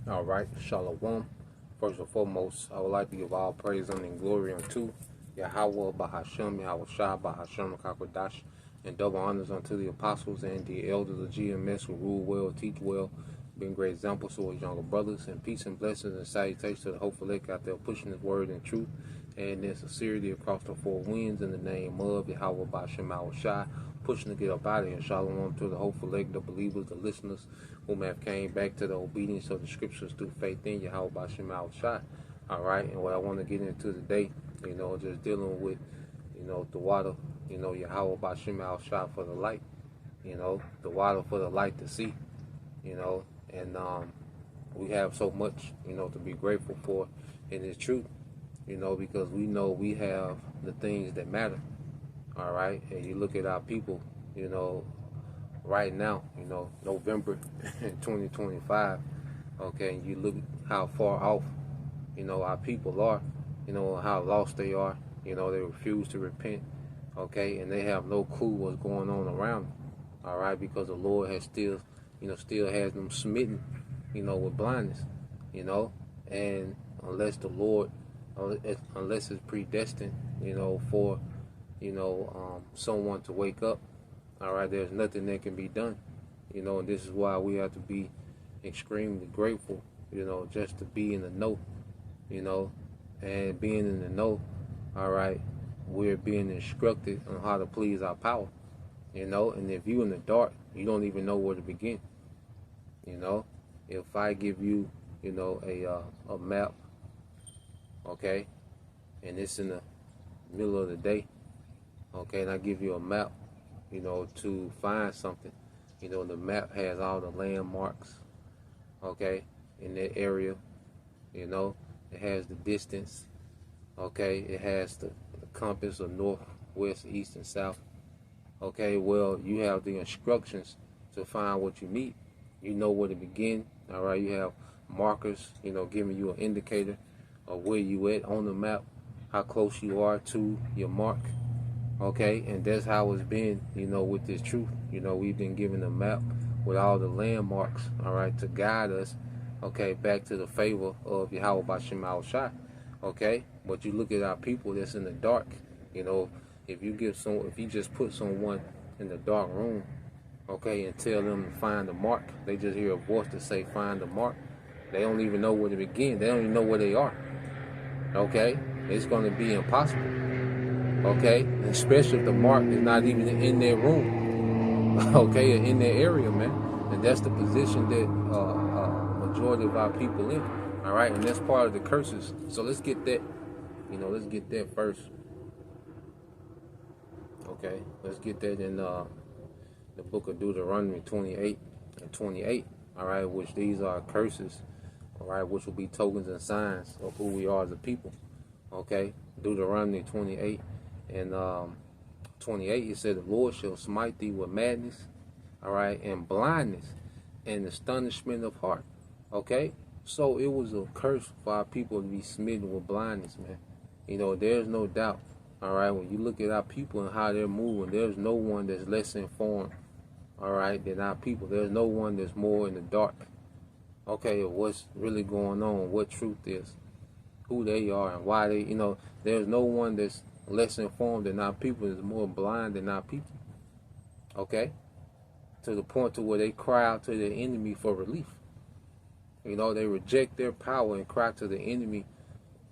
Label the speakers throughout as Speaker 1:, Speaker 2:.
Speaker 1: All right, Shalom. First and foremost, I would like to give all praise and glory unto Yahweh Bahashem, Yahweh Shah Bahashem Kakwadash, and double honors unto the apostles and the elders of GMS who rule well, teach well, being great examples to our younger brothers, and peace and blessings and salutations to the hopeful elect out there pushing his word in truth and in sincerity across the four winds in the name of Yahweh Bahashem, Yahweh Shah, pushing to get up out of here. Shalom to the hopeful elect, the believers, the listeners, whom have came back to the obedience of the scriptures through faith in Yahweh Bashem Al Shai. All right, and what I want to get into today, just dealing with, the water, Yahweh Bashem Al Shai for the light, the water for the light to see, and we have so much, to be grateful for in this truth, because we know we have the things that matter. All right, and you look at our people, right now, November 2025, okay, and you look how far off, our people are, how lost they are, they refuse to repent, okay, and they have no clue what's going on around them, all right, because the Lord has still has them smitten, with blindness, and unless the Lord, unless it's predestined, for, someone to wake up, all right, there's nothing that can be done, and this is why we have to be extremely grateful, just to be in the know, and being in the know, all right, we're being instructed on how to please our power, and if you're in the dark, you don't even know where to begin, if I give you, a map, okay, and it's in the middle of the day, okay, and I give you a map, to find something, the map has all the landmarks, okay, in that area, it has the distance, okay, it has the compass of north, west, east, and south, okay, well, you have the instructions to find what you need, you know where to begin, all right, you have markers, giving you an indicator of where you at on the map, how close you are to your mark, okay, and that's how it's been, with this truth. We've been given a map with all the landmarks, all right, to guide us, okay, back to the favor of Yahweh Bashem Al Shai, okay. But you look at our people that's in the dark, if you just put someone in the dark room, okay, and tell them to find the mark, they just hear a voice to say find the mark. They don't even know where to begin. They don't even know where they are. Okay, it's going to be impossible. Okay, especially if the mark is not even in their room, okay, in their area, man. And that's the position that majority of our people in, all right, and that's part of the curses. So let's get that, let's get that first. Okay, let's get that in the book of Deuteronomy 28 and 28, all right, which these are curses, all right, which will be tokens and signs of who we are as a people, okay. Deuteronomy 28 and 28, it said, the Lord shall smite thee with madness, all right, and blindness and astonishment of heart, okay. So it was a curse for our people to be smitten with blindness, man. There's no doubt, all right, when you look at our people and how they're moving, there's no one that's less informed, all right, than our people. There's no one that's more in the dark, okay, of what's really going on, what truth is, who they are, and why they, there's no one that's less informed than our people, is more blind than our people, okay, to the point to where they cry out to their enemy for relief. They reject their power and cry to the enemy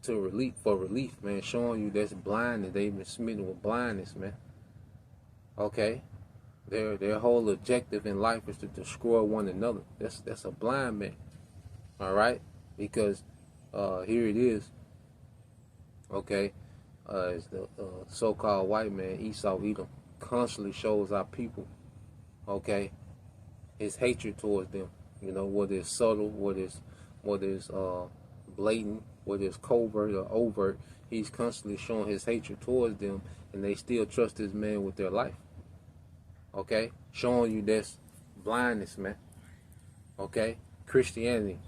Speaker 1: for relief, man, showing you that's blindness. They've been smitten with blindness, man, okay. Their whole objective in life is to destroy one another. That's a blind man, all right, because here it is, okay, it's the so-called white man, Esau Edom, constantly shows our people, okay, his hatred towards them, whether it's subtle, whether it's blatant, whether it's covert or overt, he's constantly showing his hatred towards them, and they still trust this man with their life, okay, showing you that's blindness, man, okay. Christianity,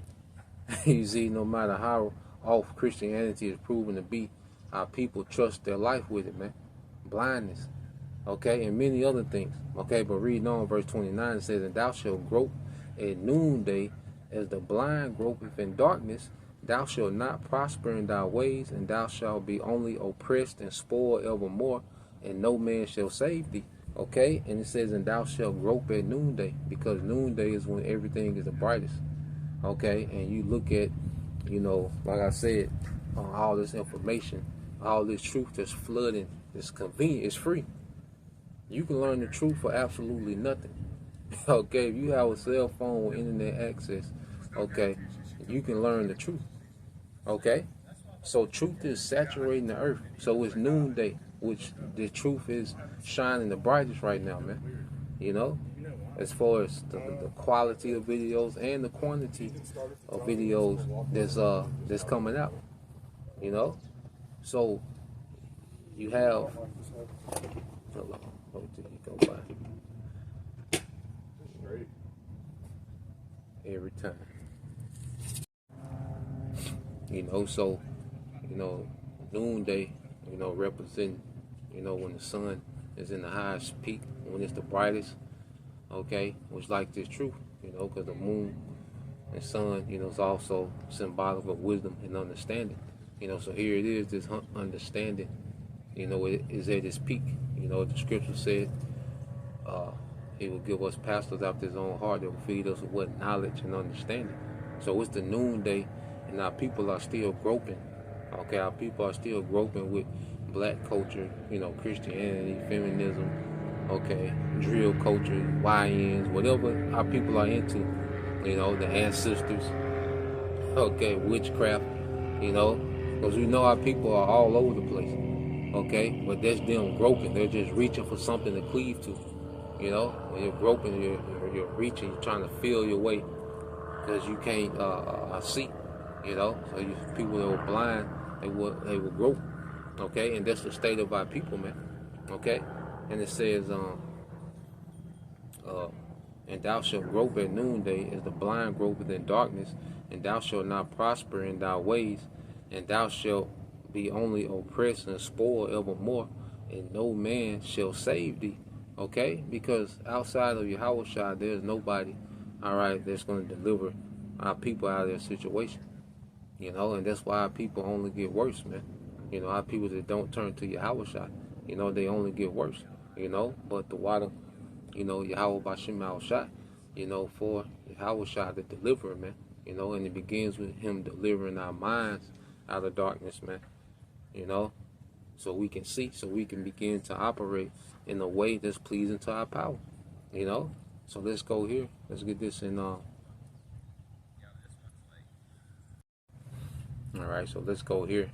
Speaker 1: you see, no matter how off Christianity is proven to be, our people trust their life with it, man. Blindness, okay, and many other things, okay. But reading on verse 29, it says, and thou shalt grope at noonday as the blind gropeth in darkness, thou shalt not prosper in thy ways, and thou shalt be only oppressed and spoiled evermore, and no man shall save thee. Okay, and it says, and thou shalt grope at noonday, because noonday is when everything is the brightest. Okay, and you look at, like I said, all this information, all this truth that's flooding, it's convenient, it's free. You can learn the truth for absolutely nothing. Okay, if you have a cell phone with internet access, okay, you can learn the truth. Okay, so truth is saturating the earth. So it's noonday, which the truth is shining the brightest right now, man. As far as the quality of videos and the quantity of videos that's coming out. So you have, hold on, wait till you go by. Every time. So, noonday, represent, when the sun is in the highest peak, when it's the brightest, okay, which like this truth, because the moon and sun, is also symbolic of wisdom and understanding. So here it is, this understanding, it is at its peak. The scripture said, he will give us pastors after his own heart that will feed us with what knowledge and understanding. So it's the noonday, and our people are still groping. Okay, our people are still groping with black culture, Christianity, feminism, okay, drill culture, YNs, whatever our people are into, the ancestors, okay, witchcraft, because our people are all over the place, okay, but that's them groping. They're just reaching for something to cleave to. When you're groping, you're reaching, you're trying to feel your way because you can't see. So people that were blind, they will grope. Okay, and that's the state of our people, man. Okay, and it says, and thou shalt grope at noonday as the blind gropeth in darkness, and thou shalt not prosper in thy ways, and thou shalt be only oppressed and spoiled evermore, and no man shall save thee. Okay, because outside of Yahushua, there's nobody, all right, that's going to deliver our people out of their situation. And that's why our people only get worse, man. Our people that don't turn to Yahushua, they only get worse. But the water, Yahweh Bashim Al-Shah, for Yahushua the deliverer, man. And it begins with him delivering our minds out of darkness, man. So we can see, so we can begin to operate in a way that's pleasing to our power. So let's go here. Let's get this in. All right, so let's go here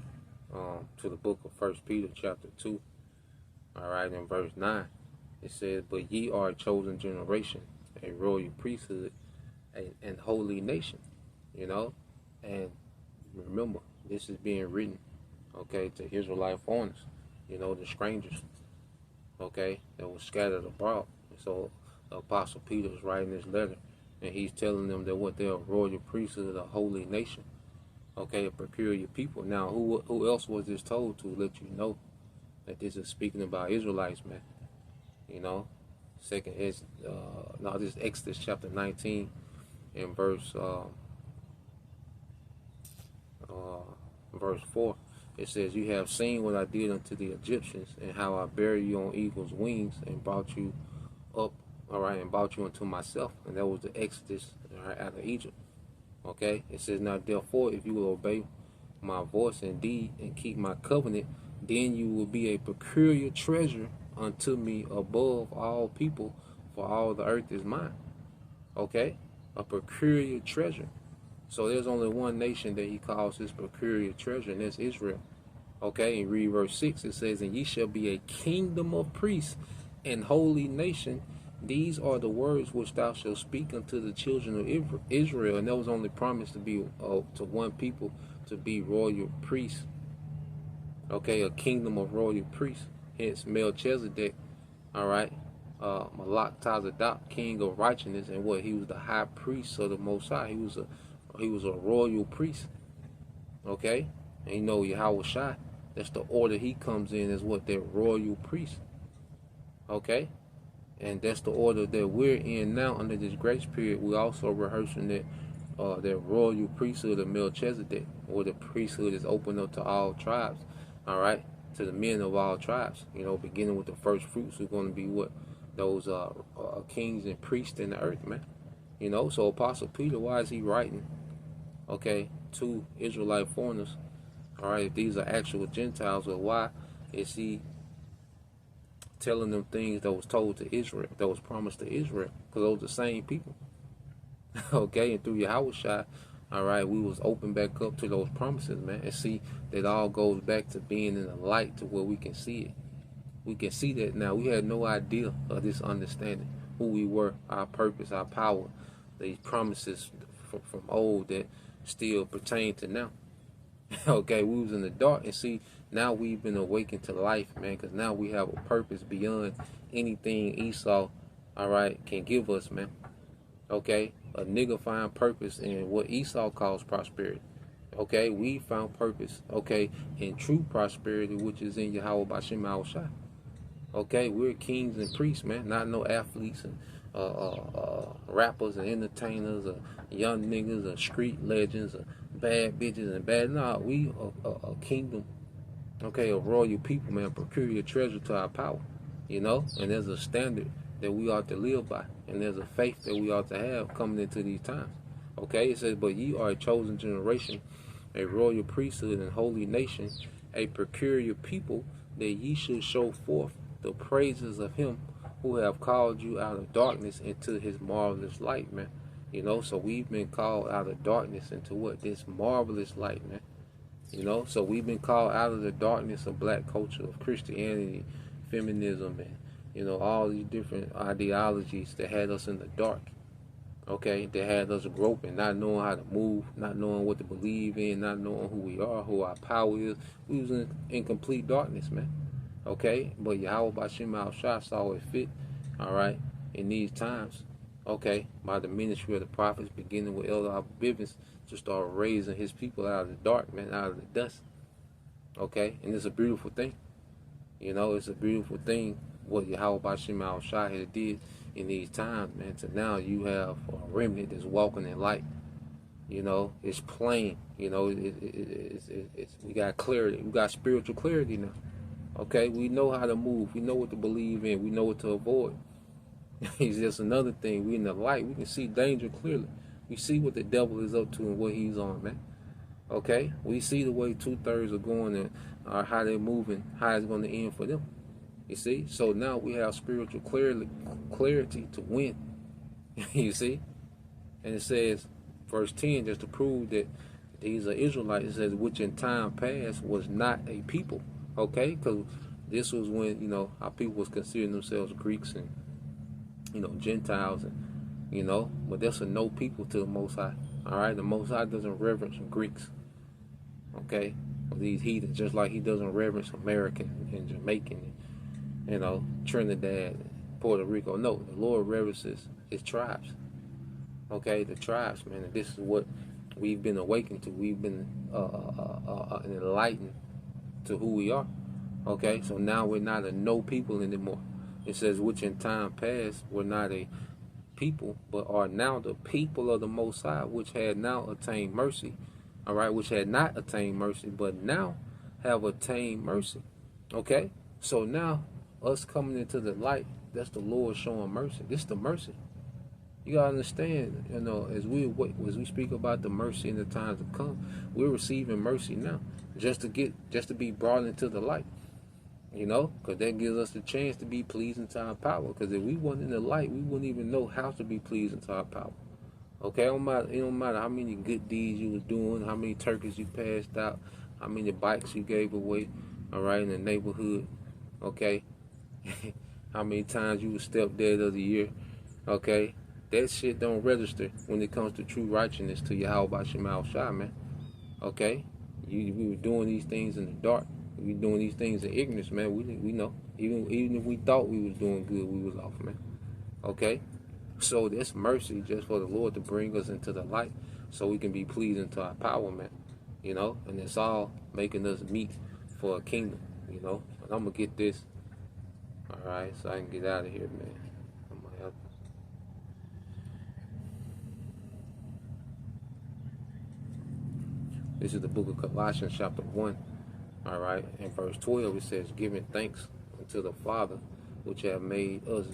Speaker 1: to the book of 1 Peter chapter 2. All right, in verse 9, it says, but ye are a chosen generation, a royal priesthood, and holy nation. And remember, this is being written, okay, to Israelite foreigners, the strangers, okay, that was scattered abroad. So the Apostle Peter is writing this letter, and he's telling them that what they're a royal priesthood, a holy nation, okay, a peculiar people. Now, who else was this told to let you know that this is speaking about Israelites, man? Second is this is Exodus chapter 19 and verse 4. It says, you have seen what I did unto the Egyptians, and how I buried you on eagle's wings and brought you up, all right, and brought you unto myself. And that was the Exodus, all right, out of Egypt. Okay, it says, now therefore, if you will obey my voice indeed and keep my covenant, then you will be a peculiar treasure unto me above all people, for all the earth is mine. Okay, a peculiar treasure. So there's only one nation that he calls his peculiar treasure, and that's Israel. Okay, and read verse 6, it says, and ye shall be a kingdom of priests and holy nation. These are the words which thou shalt speak unto the children of Israel. And that was only promised to be to one people, to be royal priests. Okay, a kingdom of royal priests. Hence Melchizedek, all right, Malak Tazadok, king of righteousness, and what, he was the high priest of the Most High. He was a royal priest. Okay, and Yahweh Shai, that's the order he comes in, as what, they're royal priest. Okay, and that's the order that we're in now under this grace period. We're also rehearsing that that royal priesthood of Melchizedek, or the priesthood is open up to all tribes, all right, to the men of all tribes. Beginning with the first fruits are going to be what those kings and priests in the earth, man. So Apostle Peter, why is he writing, okay, to Israelite foreigners, all right, if these are actual Gentiles, or why is he telling them things that was told to Israel, that was promised to Israel? Because those are the same people. Okay, and through Yahushua, all right, we was open back up to those promises, man. And see, that all goes back to being in the light to where we can see it. We can see that now. We had no idea of this understanding, who we were, our purpose, our power, these promises from old that still pertain to now. Okay, we was in the dark, and see, now we've been awakened to life, man, because now we have a purpose beyond anything Esau, all right, can give us, man. Okay, a nigga find purpose in what Esau calls prosperity. Okay, we found purpose, okay, in true prosperity, which is in Yahweh Bashim Al-Shai. Okay, we're kings and priests, man, not no athletes and rappers and entertainers or young niggas or street legends or bad bitches and bad. Nah, we a kingdom, okay, a royal people, man. Procure your treasure to our power, and there's a standard that we ought to live by, and there's a faith that we ought to have coming into these times. Okay, it says, but ye are a chosen generation, a royal priesthood and holy nation, a peculiar people, that ye should show forth the praises of him who have called you out of darkness into his marvelous light, man. So we've been called out of darkness into what? This marvelous light, man. So we've been called out of the darkness of black culture, of Christianity, feminism, and all these different ideologies that had us in the dark. Okay, that had us groping, not knowing how to move, not knowing what to believe in, not knowing who we are, who our power is. We was in complete darkness, man. Okay, but Yahweh Bashim Al-Shai saw it fit, all right, in these times, okay, by the ministry of the prophets, beginning with Elder Abba Bivens, to start raising his people out of the dark, man, out of the dust. Okay, and it's a beautiful thing. It's a beautiful thing what Yahweh Bashim Al-Shai had did in these times, man. To now you have a remnant that's walking in light. It's plain. It's we got clarity. We got spiritual clarity now. Okay, we know how to move. We know what to believe in. We know what to avoid. It's just another thing. We in the light. We can see danger clearly. We see what the devil is up to and what he's on, man. Okay, we see the way 2/3 are going and how they're moving, how it's going to end for them. You see, so now we have spiritual clarity to win. You see, and it says, verse 10, just to prove that these are Israelites. It says, which in time past was not a people. Okay, because this was when our people was considering themselves Greeks and Gentiles, and but that's a no people to the Most High. All right, the Most High doesn't reverence Greeks. Okay, or these heathens, just like he doesn't reverence American and Jamaican, and Trinidad, and Puerto Rico. No, the Lord reverences his tribes. Okay, the tribes, man, and this is what we've been awakened to. We've been enlightened to who we are. Okay, so now we're not a no people anymore. It says, which in time past were not a people, but are now the people of the Most High, which had now attained mercy. All right, which had not attained mercy, but now have attained mercy. Okay, so now us coming into the light, that's the Lord showing mercy. This is the mercy. You gotta understand, as we speak about the mercy in the times to come, we're receiving mercy now, just to be brought into the light. Because that gives us the chance to be pleasing to our power. Because if we weren't in the light, we wouldn't even know how to be pleasing to our power. Okay, it don't matter how many good deeds you was doing, how many turkeys you passed out, how many bikes you gave away, all right, in the neighborhood. Okay, how many times you was stepdad of the year. Okay, that shit don't register when it comes to true righteousness to Yahweh Bashim Al-Shai, man. Okay, we were doing these things in the dark. We doing these things in ignorance, man. We know. Even if we thought we was doing good, we was off, man. Okay? So that's mercy just for the Lord to bring us into the light so we can be pleasing to our power, man. And it's all making us meet for a kingdom, And I'm going to get this. All right, so I can get out of here, man. This is the book of Colossians chapter 1. All right. In verse 12 it says, giving thanks unto the Father which have made us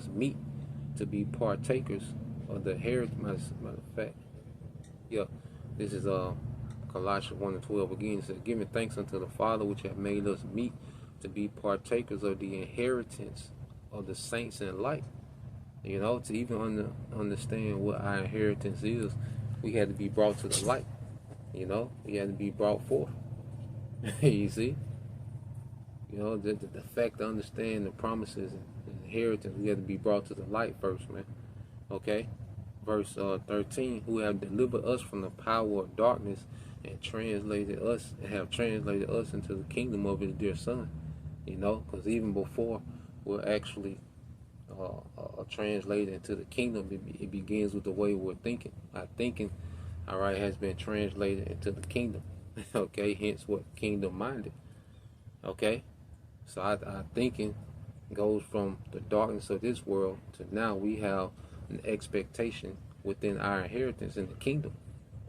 Speaker 1: meet to be partakers of the heritage. Matter of fact, yeah, this is Colossians 1 and 12 again. It says, giving thanks unto the Father which have made us meet to be partakers of the inheritance of the saints in light. You know, to even understand what our inheritance is, we had to be brought to the light. You know, we had to be brought forth. You see? You know, the fact to understand the promises and inheritance, we had to be brought to the light first, man. Okay? Verse 13, who have delivered us from the power of darkness and have translated us into the kingdom of his dear Son. You know, because even before we're actually translated into the kingdom, it begins with the way we're thinking. Our thinking, all right, has been translated into the kingdom. Okay, hence what kingdom minded. Okay, so our thinking goes from the darkness of this world to now we have an expectation within our inheritance in the kingdom.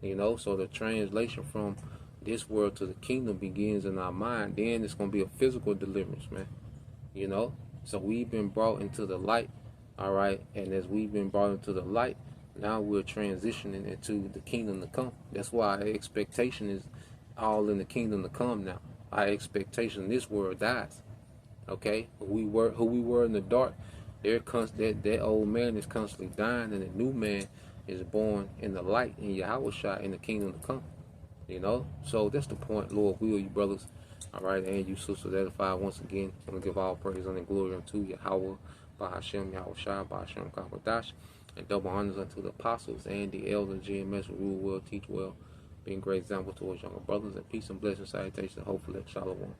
Speaker 1: You know, so the translation from this world to the kingdom begins in our mind. Then it's going to be a physical deliverance, man. You know, so we've been brought into the light, all right, and as we've been brought into the light, now we're transitioning into the kingdom to come. That's why our expectation is all in the kingdom to come now. Our expectation in this world dies. Okay, who we were in the dark, that old man is constantly dying, and the new man is born in the light in Yahushua in the kingdom to come. You know, so that's the point. Lord will, you brothers, all right, and you sisters edified once again. I want to give all praise and glory unto Yahweh, by Hashem, Yahushua, by Hashem, Kakwadash, and double honors unto the apostles and the elders, GMS, who rule well, teach well, being great example towards younger brothers, and peace and blessing, salutation, hopefully, shalom.